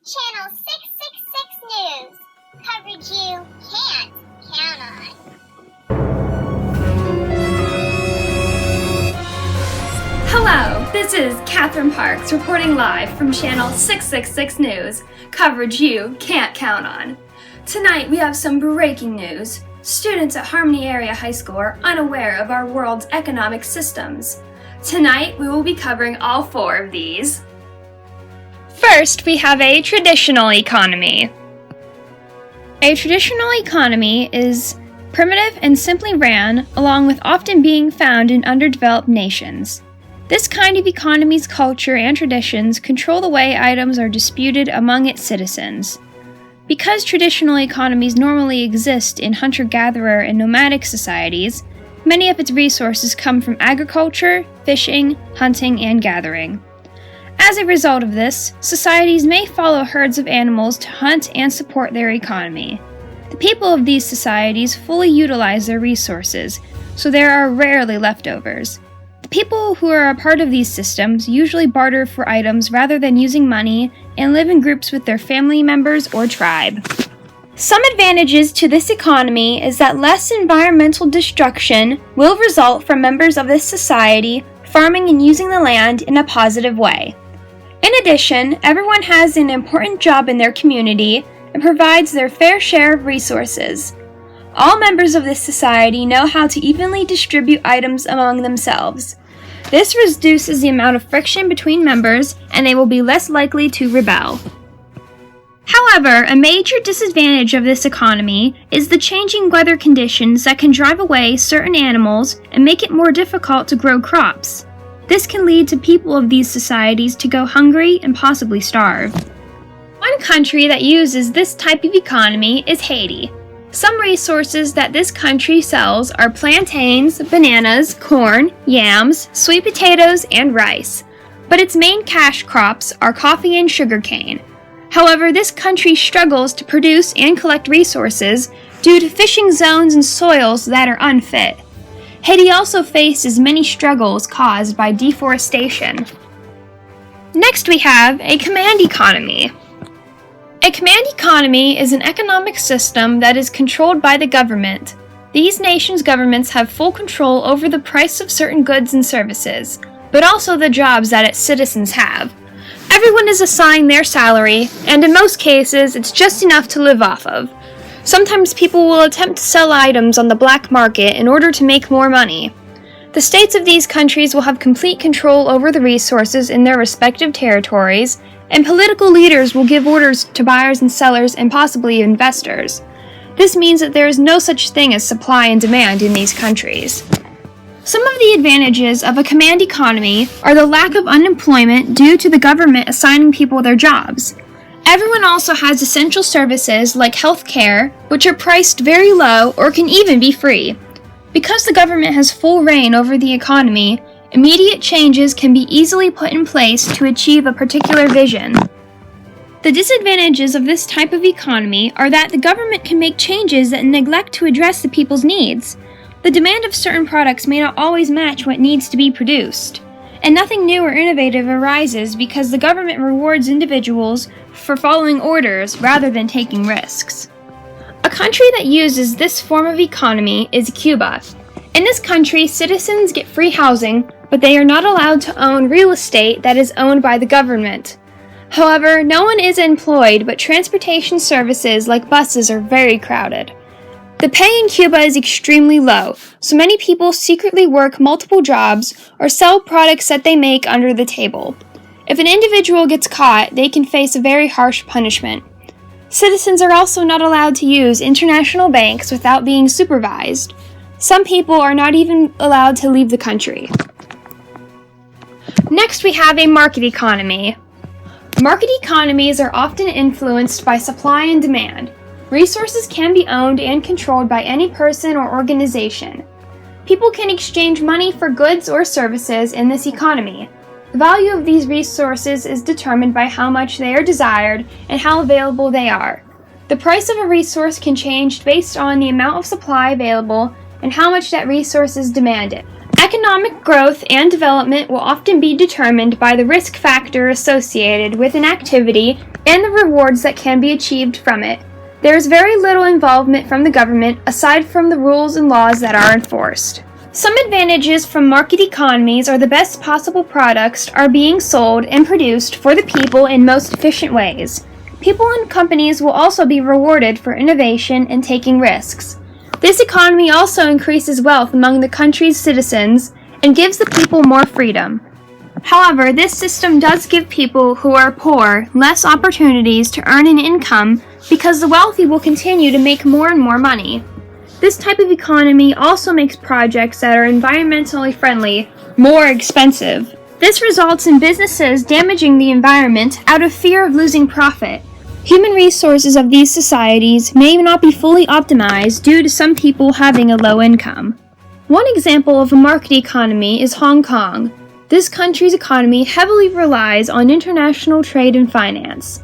Channel 666 News. Coverage you can't count on. Hello, this is Catherine Parks reporting live from Channel 666 News. Coverage you can't count on. Tonight we have some breaking news. Students at Harmony Area High School are unaware of our world's economic systems. Tonight we will be covering all four of these. First, we have a traditional economy. A traditional economy is primitive and simply ran, along with often being found in underdeveloped nations. This kind of economy's culture and traditions control the way items are disputed among its citizens. Because traditional economies normally exist in hunter-gatherer and nomadic societies, many of its resources come from agriculture, fishing, hunting, and gathering. As a result of this, societies may follow herds of animals to hunt and support their economy. The people of these societies fully utilize their resources, so there are rarely leftovers. The people who are a part of these systems usually barter for items rather than using money and live in groups with their family members or tribe. Some advantages to this economy is that less environmental destruction will result from members of this society farming and using the land in a positive way. In addition, everyone has an important job in their community and provides their fair share of resources. All members of this society know how to evenly distribute items among themselves. This reduces the amount of friction between members, and they will be less likely to rebel. However, a major disadvantage of this economy is the changing weather conditions that can drive away certain animals and make it more difficult to grow crops. This can lead to people of these societies to go hungry and possibly starve. One country that uses this type of economy is Haiti. Some resources that this country sells are plantains, bananas, corn, yams, sweet potatoes, and rice. But its main cash crops are coffee and sugarcane. However, this country struggles to produce and collect resources due to fishing zones and soils that are unfit. Haiti also faces many struggles caused by deforestation. Next we have a command economy. A command economy is an economic system that is controlled by the government. These nations' governments have full control over the price of certain goods and services, but also the jobs that its citizens have. Everyone is assigned their salary, and in most cases, it's just enough to live off of. Sometimes people will attempt to sell items on the black market in order to make more money. The states of these countries will have complete control over the resources in their respective territories, and political leaders will give orders to buyers and sellers and possibly investors. This means that there is no such thing as supply and demand in these countries. Some of the advantages of a command economy are the lack of unemployment due to the government assigning people their jobs. Everyone also has essential services like health care, which are priced very low or can even be free. Because the government has full reign over the economy, immediate changes can be easily put in place to achieve a particular vision. The disadvantages of this type of economy are that the government can make changes that neglect to address the people's needs. The demand of certain products may not always match what needs to be produced. And nothing new or innovative arises because the government rewards individuals for following orders rather than taking risks. A country that uses this form of economy is Cuba. In this country, citizens get free housing, but they are not allowed to own real estate that is owned by the government. However, no one is employed, but transportation services like buses are very crowded. The pay in Cuba is extremely low, so many people secretly work multiple jobs or sell products that they make under the table. If an individual gets caught, they can face a very harsh punishment. Citizens are also not allowed to use international banks without being supervised. Some people are not even allowed to leave the country. Next, we have a market economy. Market economies are often influenced by supply and demand. Resources can be owned and controlled by any person or organization. People can exchange money for goods or services in this economy. The value of these resources is determined by how much they are desired and how available they are. The price of a resource can change based on the amount of supply available and how much that resource is demanded. Economic growth and development will often be determined by the risk factor associated with an activity and the rewards that can be achieved from it. There is very little involvement from the government aside from the rules and laws that are enforced. Some advantages from market economies are the best possible products are being sold and produced for the people in most efficient ways. People and companies will also be rewarded for innovation and taking risks. This economy also increases wealth among the country's citizens and gives the people more freedom. However, this system does give people who are poor less opportunities to earn an income because the wealthy will continue to make more and more money. This type of economy also makes projects that are environmentally friendly more expensive. This results in businesses damaging the environment out of fear of losing profit. Human resources of these societies may not be fully optimized due to some people having a low income. One example of a market economy is Hong Kong. This country's economy heavily relies on international trade and finance.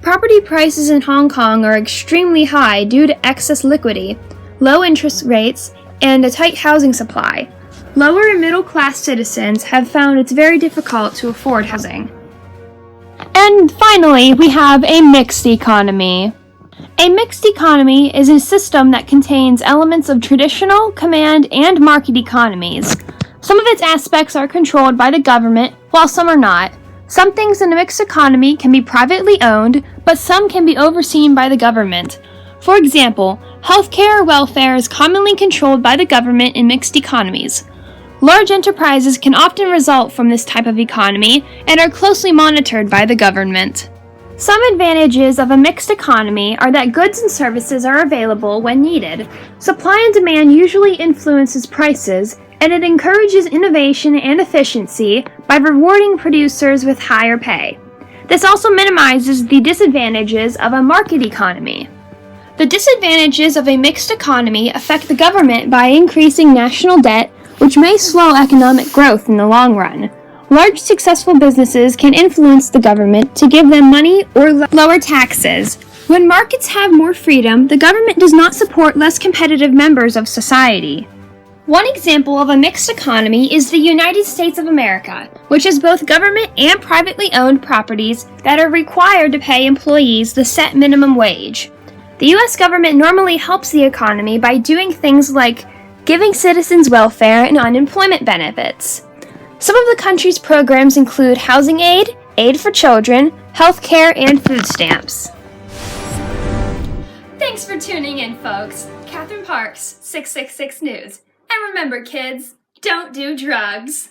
Property prices in Hong Kong are extremely high due to excess liquidity, low interest rates, and a tight housing supply. Lower and middle class citizens have found it's very difficult to afford housing. And finally, we have a mixed economy. A mixed economy is a system that contains elements of traditional, command, and market economies. Some of its aspects are controlled by the government, while some are not. Some things in a mixed economy can be privately owned, but some can be overseen by the government. For example, healthcare or welfare is commonly controlled by the government in mixed economies. Large enterprises can often result from this type of economy and are closely monitored by the government. Some advantages of a mixed economy are that goods and services are available when needed. Supply and demand usually influences prices, and it encourages innovation and efficiency by rewarding producers with higher pay. This also minimizes the disadvantages of a market economy. The disadvantages of a mixed economy affect the government by increasing national debt, which may slow economic growth in the long run. Large successful businesses can influence the government to give them money or lower taxes. When markets have more freedom, the government does not support less competitive members of society. One example of a mixed economy is the United States of America, which has both government and privately owned properties that are required to pay employees the set minimum wage. The U.S. government normally helps the economy by doing things like giving citizens welfare and unemployment benefits. Some of the country's programs include housing aid, aid for children, health care, and food stamps. Thanks for tuning in, folks. Catherine Parks, 666 News. And remember, kids, don't do drugs.